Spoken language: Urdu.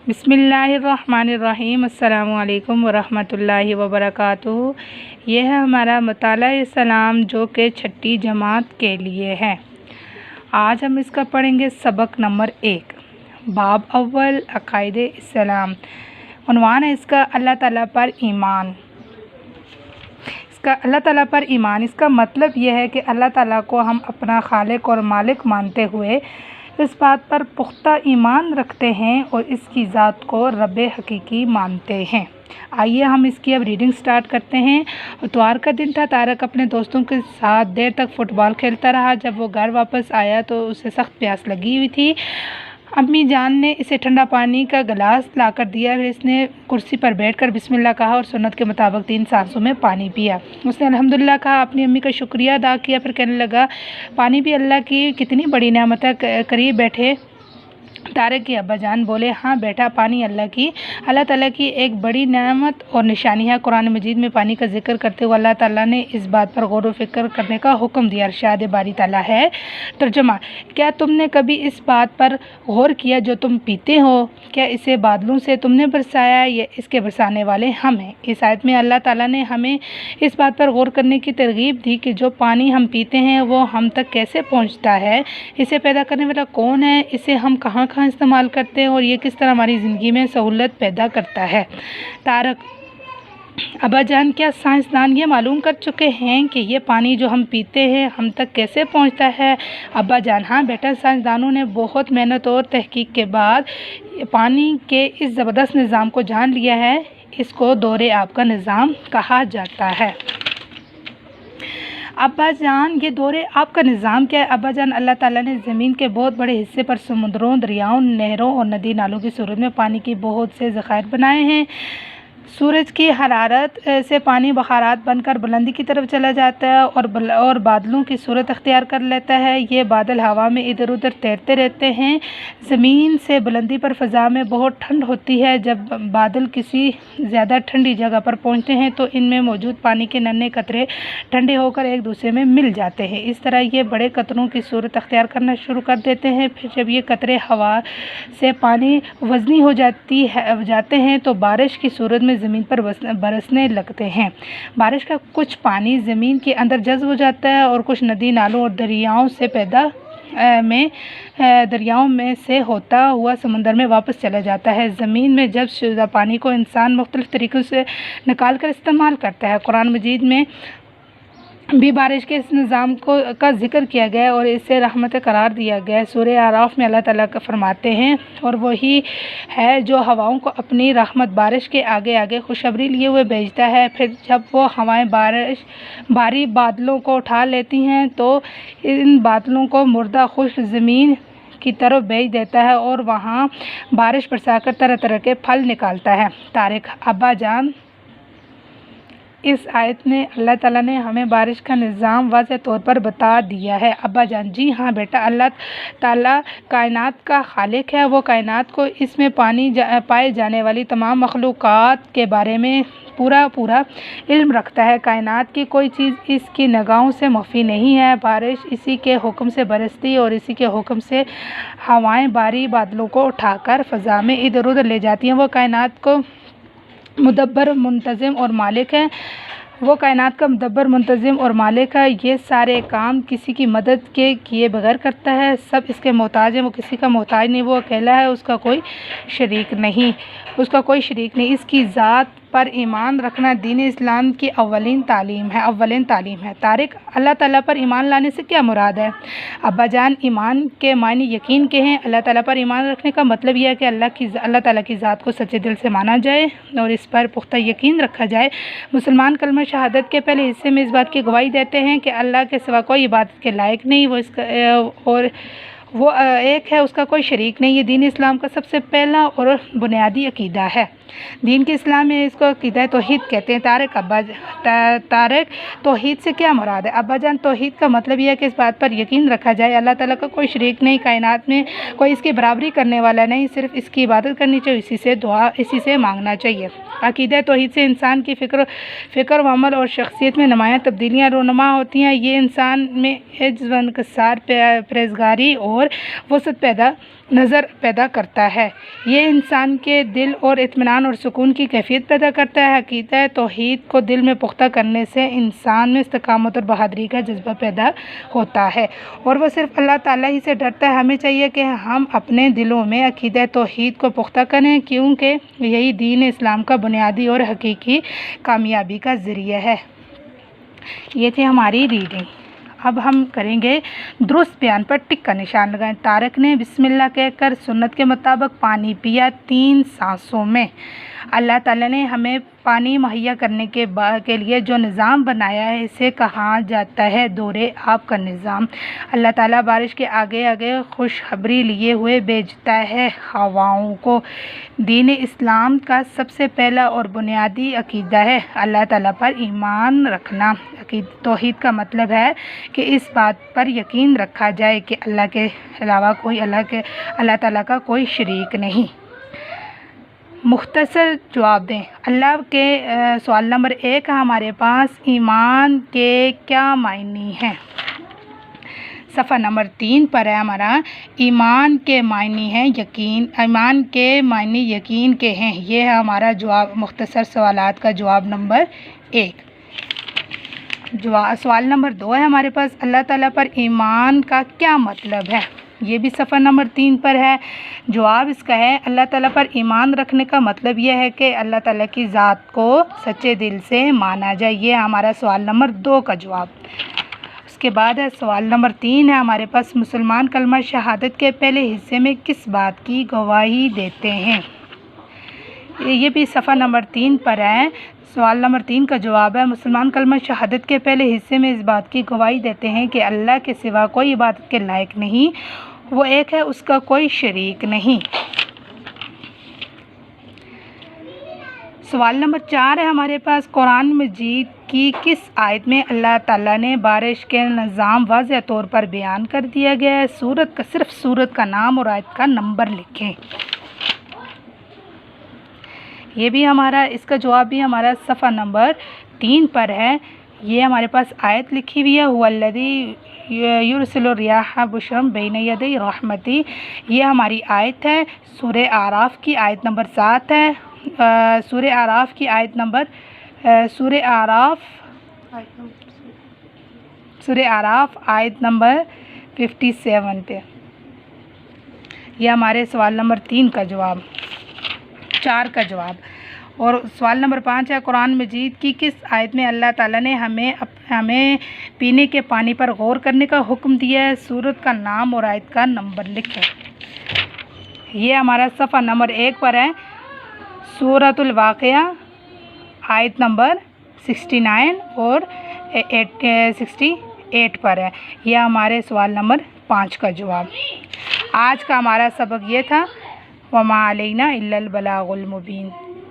بسم اللہ الرحمن الرحیم۔ السلام علیکم ورحمۃ اللہ وبرکاتہ۔ یہ ہے ہمارا مطالعہ اسلام جو کہ چھٹی جماعت کے لیے ہے۔ آج ہم اس کا پڑھیں گے سبق نمبر 1، باب اول عقائد اسلام۔ عنوان ہے اس کا اللہ تعالیٰ پر ایمان۔ اللہ تعالیٰ پر ایمان، اس کا مطلب یہ ہے کہ اللہ تعالیٰ کو ہم اپنا خالق اور مالک مانتے ہوئے اس بات پر پختہ ایمان رکھتے ہیں اور اس کی ذات کو رب حقیقی مانتے ہیں۔ آئیے ہم اس کی اب ریڈنگ سٹارٹ کرتے ہیں۔ اتوار کا دن تھا۔ طارق اپنے دوستوں کے ساتھ دیر تک فٹ بال کھیلتا رہا۔ جب وہ گھر واپس آیا تو اسے سخت پیاس لگی ہوئی تھی۔ امی جان نے اسے ٹھنڈا پانی کا گلاس لا کر دیا، پھر اس نے کرسی پر بیٹھ کر بسم اللہ کہا اور سنت کے مطابق 3 سانسوں میں پانی پیا۔ اس نے الحمدللہ کہا، اپنی امی کا شکریہ ادا کیا، پھر کہنے لگا، پانی بھی اللہ کی کتنی بڑی نعمت ہے۔ قریب بیٹھے طارق کے ابا جان بولے، ہاں بیٹا، پانی اللہ تعالیٰ کی ایک بڑی نعمت اور نشانی ہے۔ قرآن مجید میں پانی کا ذکر کرتے ہوئے اللہ تعالیٰ نے اس بات پر غور و فکر کرنے کا حکم دیا۔ ارشاد باری تعالیٰ ہے۔ ترجمہ: کیا تم نے کبھی اس بات پر غور کیا جو تم پیتے ہو؟ کیا اسے بادلوں سے تم نے برسایا یا اس کے برسانے والے ہم ہیں؟ اس آیت میں اللہ تعالیٰ نے ہمیں اس بات پر غور کرنے کی ترغیب دی کہ جو پانی ہم پیتے ہیں وہ ہم تک کیسے پہنچتا ہے، اسے پیدا کرنے والا کون ہے، اسے ہم کہاں استعمال کرتے ہیں اور یہ کس طرح ہماری زندگی میں سہولت پیدا کرتا ہے۔ طارق: ابا جان، کیا سائنسدان یہ معلوم کر چکے ہیں کہ یہ پانی جو ہم پیتے ہیں ہم تک کیسے پہنچتا ہے؟ ابا جان: ہاں بیٹا، سائنسدانوں نے بہت محنت اور تحقیق کے بعد پانی کے اس زبردست نظام کو جان لیا ہے۔ اس کو دورِ آب کا نظام کہا جاتا ہے۔ ابا جان، یہ دورِ آب کا نظام کیا ہے؟ ابا جان، اللہ تعالیٰ نے زمین کے بہت بڑے حصے پر سمندروں، دریاؤں، نہروں اور ندی نالوں کی صورت میں پانی کی بہت سے ذخائر بنائے ہیں۔ سورج کی حرارت سے پانی بخارات بن کر بلندی کی طرف چلا جاتا ہے اور بادلوں کی صورت اختیار کر لیتا ہے۔ یہ بادل ہوا میں ادھر ادھر تیرتے رہتے ہیں۔ زمین سے بلندی پر فضا میں بہت ٹھنڈ ہوتی ہے۔ جب بادل کسی زیادہ ٹھنڈی جگہ پر پہنچتے ہیں تو ان میں موجود پانی کے ننھے قطرے ٹھنڈے ہو کر ایک دوسرے میں مل جاتے ہیں۔ اس طرح یہ بڑے قطروں کی صورت اختیار کرنا شروع کر دیتے ہیں۔ پھر جب یہ قطرے ہوا سے پانی وزنی ہو جاتے ہیں تو بارش کی صورت میں زمین پر برسنے لگتے ہیں۔ بارش کا کچھ پانی زمین کے اندر جذب ہو جاتا ہے اور کچھ ندی نالوں اور دریاؤں میں سے ہوتا ہوا سمندر میں واپس چلا جاتا ہے۔ زمین میں جذب شدہ پانی کو انسان مختلف طریقوں سے نکال کر استعمال کرتا ہے۔ قرآن مجید میں بھی بارش کے اس نظام کا ذکر کیا گیا اور اسے رحمت قرار دیا گیا۔ سورہ اعراف میں اللہ تعالیٰ فرماتے ہیں، اور وہی ہے جو ہواؤں کو اپنی رحمت بارش کے آگے آگے خوشخبری لیے ہوئے بھیجتا ہے۔ پھر جب وہ ہوائیں بھاری بادلوں کو اٹھا لیتی ہیں تو ان بادلوں کو مردہ خشک زمین کی طرف بھیج دیتا ہے اور وہاں بارش برسا کر طرح طرح کے پھل نکالتا ہے۔ طارق: ابا جان، اس آیت میں اللہ تعالیٰ نے ہمیں بارش کا نظام واضح طور پر بتا دیا ہے۔ ابا جان: جی ہاں بیٹا، اللہ تعالیٰ کائنات کا خالق ہے۔ وہ کائنات کو اس میں پائے جانے والی تمام مخلوقات کے بارے میں پورا علم رکھتا ہے۔ کائنات کی کوئی چیز اس کی نگاہوں سے مخفی نہیں ہے۔ بارش اسی کے حکم سے برستی اور اسی کے حکم سے ہوائیں بھاری بادلوں کو اٹھا کر فضا میں ادھر ادھر لے جاتی ہیں۔ وہ کائنات کو مدبر، منتظم اور مالک ہے۔ یہ سارے کام کسی کی مدد کے کیے بغیر کرتا ہے۔ سب اس کے محتاج ہیں، وہ کسی کا محتاج نہیں، وہ اکیلا ہے، اس کا کوئی شریک نہیں۔ اس کی ذات پر ایمان رکھنا دین اسلام کی اولین تعلیم ہے۔ طارق: اللہ تعالیٰ پر ایمان لانے سے کیا مراد ہے؟ ابا جان، ایمان کے معنی یقین کے ہیں۔ اللہ تعالیٰ پر ایمان رکھنے کا مطلب یہ ہے کہ اللہ تعالیٰ کی ذات کو سچے دل سے مانا جائے اور اس پر پختہ یقین رکھا جائے۔ مسلمان کلمہ شہادت کے پہلے حصے میں اس بات کی گواہی دیتے ہیں کہ اللہ کے سوا کوئی عبادت کے لائق نہیں، وہ ایک ہے، اس کا کوئی شریک نہیں۔ یہ دین اسلام کا سب سے پہلا اور بنیادی عقیدہ ہے۔ دین کے اسلام میں اس کو عقیدہ توحید کہتے ہیں۔ طارق: توحید سے کیا مراد ہے؟ ابا جان، توحید کا مطلب یہ ہے کہ اس بات پر یقین رکھا جائے اللہ تعالیٰ کا کوئی شریک نہیں، کائنات میں کوئی اس کی برابری کرنے والا نہیں، صرف اس کی عبادت کرنی چاہیے، اسی سے مانگنا چاہیے۔ عقیدہ توحید سے انسان کی فکر و عمل اور شخصیت میں نمایاں تبدیلیاں رونما ہوتی ہیں۔ یہ انسان میں عجز و انکسار، پرہیزگاری اور اور وسعت نظر پیدا کرتا ہے۔ یہ انسان کے دل اور اطمینان اور سکون کی کیفیت پیدا کرتا ہے۔ عقیدہ توحید کو دل میں پختہ کرنے سے انسان میں استقامت اور بہادری کا جذبہ پیدا ہوتا ہے اور وہ صرف اللہ تعالیٰ ہی سے ڈرتا ہے۔ ہمیں چاہیے کہ ہم اپنے دلوں میں عقیدہ توحید کو پختہ کریں، کیونکہ یہی دین اسلام کا بنیادی اور حقیقی کامیابی کا ذریعہ ہے۔ یہ تھی ہماری ریڈنگ۔ اب ہم کریں گے درست بیان پر ٹک کا نشان لگائیں۔ طارق نے بسم اللہ کہہ کر سنت کے مطابق پانی پیا 3 سانسوں میں۔ اللہ تعالیٰ نے ہمیں پانی مہیا کرنے کے لیے جو نظام بنایا ہے اسے کہا جاتا ہے دور آب کا نظام۔ اللہ تعالیٰ بارش کے آگے آگے خوشخبری لیے ہوئے بھیجتا ہے ہواؤں کو۔ دین اسلام کا سب سے پہلا اور بنیادی عقیدہ ہے اللہ تعالیٰ پر ایمان رکھنا۔ توحید کا مطلب ہے کہ اس بات پر یقین رکھا جائے کہ اللہ کے علاوہ اللہ تعالیٰ کا کوئی شریک نہیں۔ مختصر جواب دیں۔ اللہ کے سوال نمبر 1 ہمارے پاس ایمان کے کیا معنی ہیں؟ صفحہ نمبر 3 پر ہے ہمارا ایمان کے معنی ہیں یقین، ایمان کے معنی یقین کے ہیں۔ یہ ہے ہمارا جواب، مختصر سوالات کا جواب نمبر 1۔ سوال نمبر 2 ہے ہمارے پاس اللہ تعالیٰ پر ایمان کا کیا مطلب ہے؟ یہ بھی صفحہ نمبر 3 پر ہے۔ جواب اس کا ہے اللہ تعالیٰ پر ایمان رکھنے کا مطلب یہ ہے کہ اللہ تعالیٰ کی ذات کو سچے دل سے مانا جائے۔ یہ ہمارا سوال نمبر 2 کا جواب۔ اس کے بعد ہے سوال نمبر 3 ہے ہمارے پاس مسلمان کلمہ شہادت کے پہلے حصے میں کس بات کی گواہی دیتے ہیں؟ یہ بھی صفحہ نمبر 3 پر ہے۔ سوال نمبر 3 کا جواب ہے مسلمان کلمہ شہادت کے پہلے حصے میں اس بات کی گواہی دیتے ہیں کہ اللہ کے سوا کوئی عبادت کے لائق نہیں، وہ ایک ہے، اس کا کوئی شریک نہیں۔ سوال نمبر 4 ہے ہمارے پاس قرآن مجید کی کس آیت میں اللہ تعالیٰ نے بارش کے نظام واضح طور پر بیان کر دیا گیا ہے؟ صرف سورت کا نام اور آیت کا نمبر لکھیں۔ یہ بھی ہمارا، اس کا جواب بھی ہمارا صفحہ نمبر 3 پر ہے۔ یہ ہمارے پاس آیت لکھی ہوئی ہے هو الذی یرسل الریاح بشرا بین یدی رحمتی۔ یہ ہماری آیت ہے، سورہ اعراف کی آیت نمبر 7 ہے۔ سورہ اعراف کی آیت نمبر سورہ اعراف آیت نمبر 57 پہ۔ یہ ہمارے سوال نمبر 3 کا جواب، 4 کا جواب۔ اور سوال نمبر 5 ہے قرآن مجید کی کس آیت میں اللہ تعالیٰ نے ہمیں پینے کے پانی پر غور کرنے کا حکم دیا ہے؟ سورت کا نام اور آیت کا نمبر لکھیں۔ یہ ہمارا صفحہ نمبر 1 پر ہے، سورۃ الواقعہ آیت نمبر 69 اور 68 پر ہے۔ یہ ہمارے سوال نمبر 5 کا جواب۔ آج کا ہمارا سبق یہ تھا، وما علینا الا البلاغ المبین۔